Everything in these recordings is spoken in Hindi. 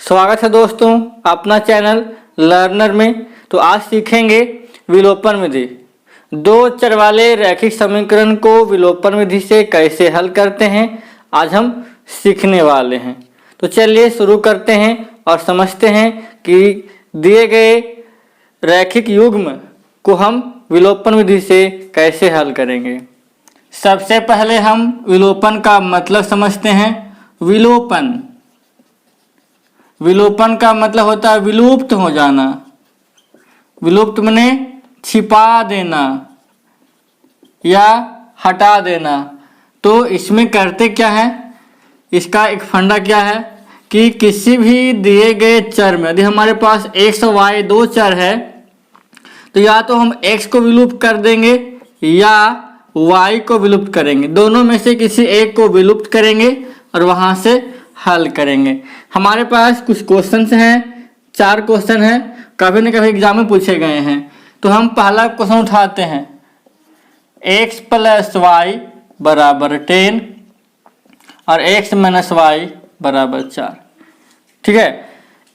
स्वागत है दोस्तों अपना चैनल लर्नर में। तो आज सीखेंगे विलोपन विधि। दो चर वाले रैखिक समीकरण को विलोपन विधि से कैसे हल करते हैं आज हम सीखने वाले हैं। तो चलिए शुरू करते हैं और समझते हैं कि दिए गए रैखिक युग्म को हम विलोपन विधि से कैसे हल करेंगे। सबसे पहले हम विलोपन का मतलब समझते हैं। विलोपन का मतलब होता है विलुप्त हो जाना। विलुप्त माने छिपा देना या हटा देना। तो इसमें करते क्या है, इसका एक फंडा क्या है कि किसी भी दिए गए चर में यदि हमारे पास x और y दो चर है तो या तो हम x को विलुप्त कर देंगे या y को विलुप्त करेंगे। दोनों में से किसी एक को विलुप्त करेंगे और वहां से हल करेंगे। हमारे पास कुछ क्वेश्चंस हैं, 4 क्वेश्चन हैं, कभी न कभी एग्जाम में पूछे गए हैं। तो हम पहला क्वेश्चन उठाते हैं, x + y = 10 और x - y = 4। ठीक है,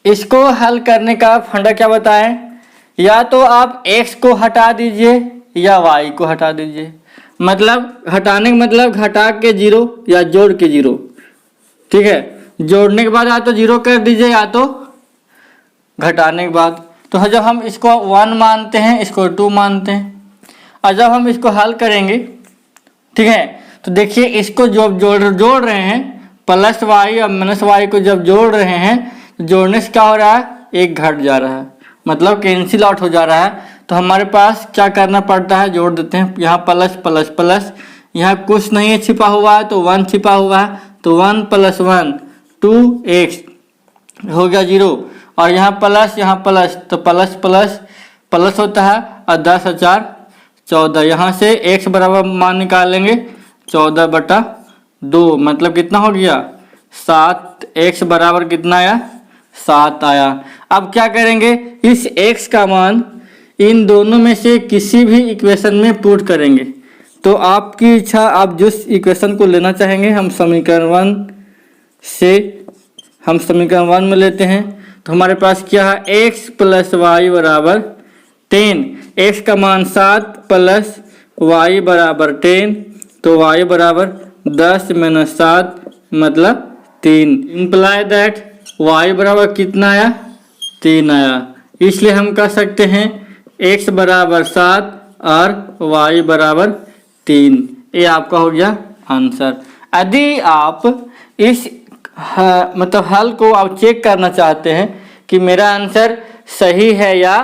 इसको हल करने का फंडा क्या बताएं, या तो आप x को हटा दीजिए या y को हटा दीजिए। मतलब हटाने का मतलब घटा के 0 या जोड़ के 0। ठीक है, जोड़ने के बाद या तो 0 कर दीजिए या तो घटाने के बाद। तो जब हम इसको 1 मानते हैं, इसको 2 मानते हैं, और जब हम इसको हल करेंगे, ठीक है, तो देखिए इसको जब जोड़ रहे हैं +y और -y को जब जोड़ रहे हैं तो जोड़ने से क्या हो रहा है, एक घट जा रहा है, मतलब कैंसिल आउट हो जा रहा है। तो हमारे पास क्या करना पड़ता है, जोड़ देते हैं। यहाँ प्लस प्लस प्लस, यहाँ कुछ नहीं है छिपा हुआ है तो 1 छिपा हुआ है, तो 1 + 1 2x हो गया 0, और यहाँ प्लस तो प्लस प्लस प्लस होता है और 10 और 4 14। यहाँ से x बराबर मान निकालेंगे 14/2, मतलब कितना हो गया 7। x बराबर कितना आया, 7 आया। अब क्या करेंगे, इस x का मान इन दोनों में से किसी भी इक्वेशन में पुट करेंगे। तो आपकी इच्छा, आप जिस इक्वेशन को लेना चाहेंगे, हम समीकरण 1 में लेते हैं। तो हमारे पास क्या है, x + y = 10, x का मान 7 + y = 10, तो y बराबर 10 - 7 मतलब 3। इम्प्लाई दैट y बराबर कितना आया, 3 आया। इसलिए हम कह सकते हैं x बराबर 7 और y बराबर 3। ये आपका हो गया आंसर। यदि आप इस मतलब हल को आप चेक करना चाहते हैं कि मेरा आंसर सही है या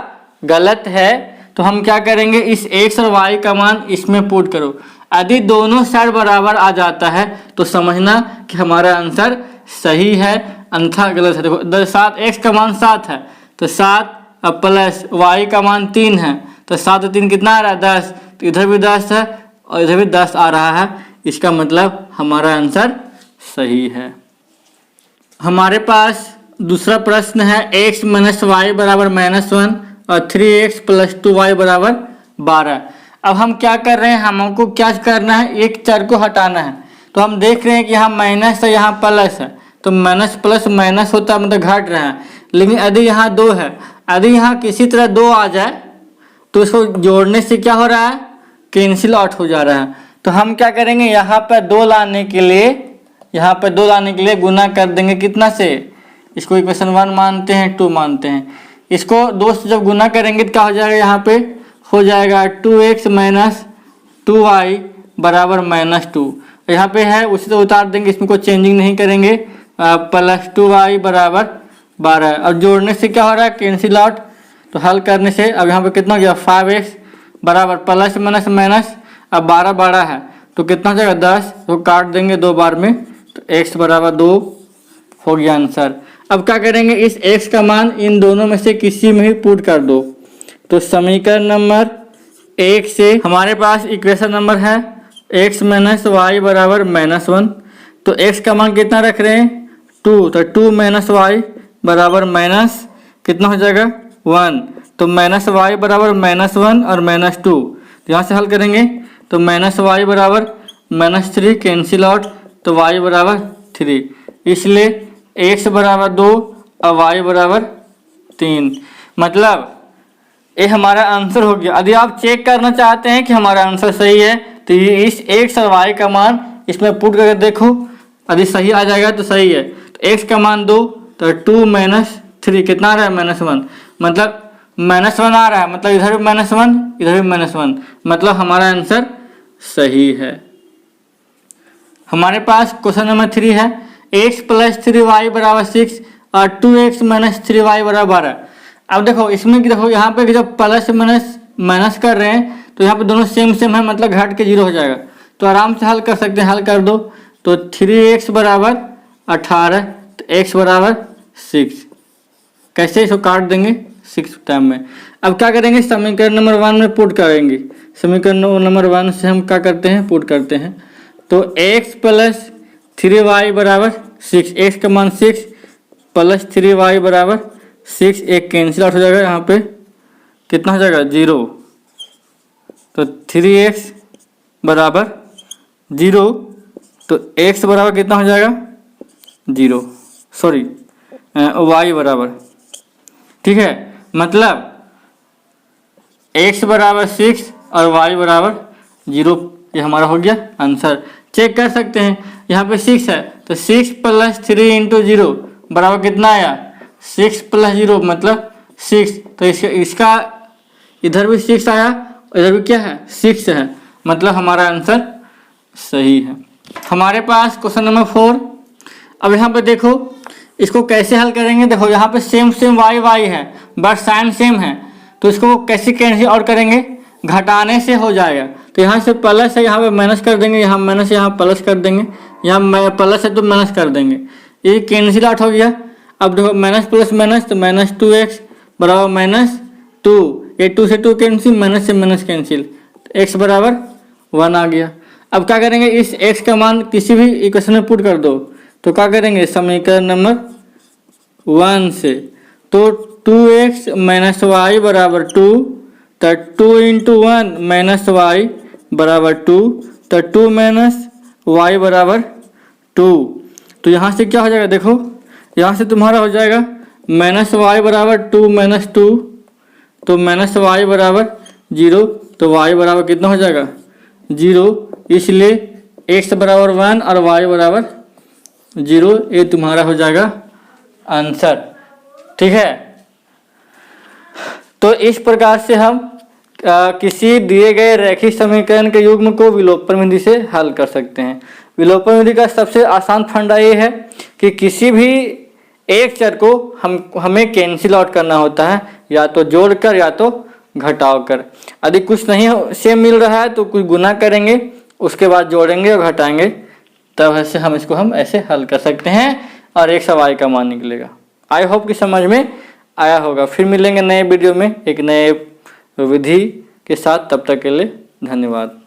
गलत है, तो हम क्या करेंगे, इस x और y का मान इसमें पुट करो। यदि दोनों साइड बराबर आ जाता है तो समझना कि हमारा आंसर सही है, अन्यथा गलत है। देखो 7, x का मान 7 है तो 7 प्लस y का मान 3 है, तो 7 और 3 कितना आ रहा है, 10। तो इधर भी 10 है और इधर भी 10 आ रहा है, इसका मतलब हमारा आंसर सही है। हमारे पास दूसरा प्रश्न है, x - y = -1 और 3x + 2y = 12। अब हम क्या कर रहे हैं, हमको क्या करना है, एक चर को हटाना है। तो हम देख रहे हैं कि यहाँ माइनस है, यहाँ प्लस है, तो माइनस प्लस माइनस होता है, मतलब घट रहा है। लेकिन यदि यहाँ 2 है, यदि यहाँ किसी तरह 2 आ जाए तो इसको जोड़ने से क्या हो रहा है, कैंसिल आउट हो जा रहा है। तो हम क्या करेंगे, यहाँ पर 2 लाने के लिए गुना कर देंगे कितना से, इसको इक्वेशन 1 मानते हैं, 2 मानते हैं। इसको 2 से जब गुना करेंगे तो क्या हो जाएगा, यहाँ पे हो जाएगा 2x - 2y = -2। यहाँ पे है उसी से उतार देंगे, इसमें कोई चेंजिंग नहीं करेंगे, + 2y = 12। और जोड़ने से क्या हो रहा है, कैंसिल आउट। तो हल करने से अब यहाँ पे कितना हो गया, 5x बराबर प्लस माइनस माइनस, अब 12 बड़ा है तो कितना हो जाएगा 10, तो काट देंगे 2 बार में, तो x बराबर 2 हो गया आंसर। अब क्या करेंगे, इस x का मान इन दोनों में से किसी में ही पुट कर दो। तो समीकरण नंबर 1 से हमारे पास इक्वेशन नंबर है x - y = -1। तो x का मान कितना रख रहे हैं, 2, तो 2 - y बराबर माइनस कितना हो जाएगा 1, तो -y बराबर -1 और -2। तो यहाँ से हल करेंगे तो -y बराबर -3 कैंसिल आउट, तो y बराबर 3। इसलिए x बराबर 2 और y बराबर 3। मतलब ये हमारा आंसर हो गया। यदि आप चेक करना चाहते हैं कि हमारा आंसर सही है तो ये इस x और y का मान इसमें पुट करके देखो, यदि सही आ जाएगा तो सही है। तो x का मान 2 तो 2 - 3 कितना आ रहा है -1, मतलब -1 आ रहा है, मतलब इधर भी -1 इधर भी -1, मतलब हमारा आंसर सही है। हमारे पास क्वेश्चन नंबर 3 है x + 3y = 6 और 2x - 3y = 12। अब देखो इसमें देखो यहाँ पे जब प्लस माइनस कर रहे हैं तो यहाँ पे दोनों सेम सेम है, मतलब घट के 0 हो जाएगा। तो आराम से हल कर सकते हैं, हल कर दो। तो 3x = 18 तो x = 6। कैसे इसको काट देंगे 6 टाइम में। अब क्या करेंगे, समीकरण नंबर 1 में पुट करेंगे। समीकरण नंबर 1 से हम क्या करते हैं, पुट करते हैं। तो x + 3y = 6, x का मान 6 + 3y = 6, एक कैंसिल आउट हो जाएगा, यहाँ पे कितना हो जाएगा 0। तो 3x = 0 तो x बराबर कितना हो जाएगा 0, सॉरी y बराबर, ठीक है। मतलब x = 6 और y = 0, ये हमारा हो गया आंसर। चेक कर सकते हैं, यहाँ पे 6 है तो 6 + 3 × 0 बराबर कितना आया 6 + 0 मतलब 6। तो इसका इधर भी 6 आया, इधर भी क्या है 6 है, मतलब हमारा आंसर सही है। हमारे पास क्वेश्चन नंबर 4। अब यहाँ पे देखो इसको कैसे हल करेंगे। देखो यहाँ पे सेम y है बट साइन सेम है, तो इसको कैसे कैंसिल आउट करेंगे, घटाने से हो जाएगा। तो यहाँ से प्लस है, यहाँ पे माइनस कर देंगे, यहाँ माइनस यहाँ प्लस कर देंगे, यहाँ प्लस है तो माइनस कर देंगे, ये कैंसिल आउट हो गया। अब देखो माइनस प्लस माइनस तो -2x = -2, ये 2 से 2 कैंसिल, माइनस से माइनस कैंसिल, x = 1 आ गया। अब क्या करेंगे, इस x का मान किसी भी इक्वेशन में पुट कर दो। तो क्या करेंगे, समीकरण नंबर 1 से तो 2x - y = 2, तो 2 × 1 - y = 2, तो 2 - y = 2। तो यहाँ से क्या हो जाएगा, देखो यहाँ से तुम्हारा हो जाएगा -y = 2 - 2, तो -y = 0, तो y बराबर कितना हो जाएगा 0, इसलिए x = 1 और y = 0, ये तुम्हारा हो जाएगा आंसर, ठीक है। तो इस प्रकार से हम किसी दिए गए रैखिक समीकरण के युग्म को विलोपन विधि से हल कर सकते हैं। विलोपन विधि का सबसे आसान फंडा ये है कि किसी भी एक चर को हमें कैंसिल आउट करना होता है, या तो जोड़कर या तो घटाव कर। यदि कुछ नहीं सेम मिल रहा है तो कुछ गुना करेंगे, उसके बाद जोड़ेंगे और घटाएंगे, तब ऐसे हम इसको ऐसे हल कर सकते हैं और x और y का मान निकलेगा। आई होप कि समझ में आया होगा। फिर मिलेंगे नए वीडियो में एक नए विधि के साथ, तब तक के लिए धन्यवाद।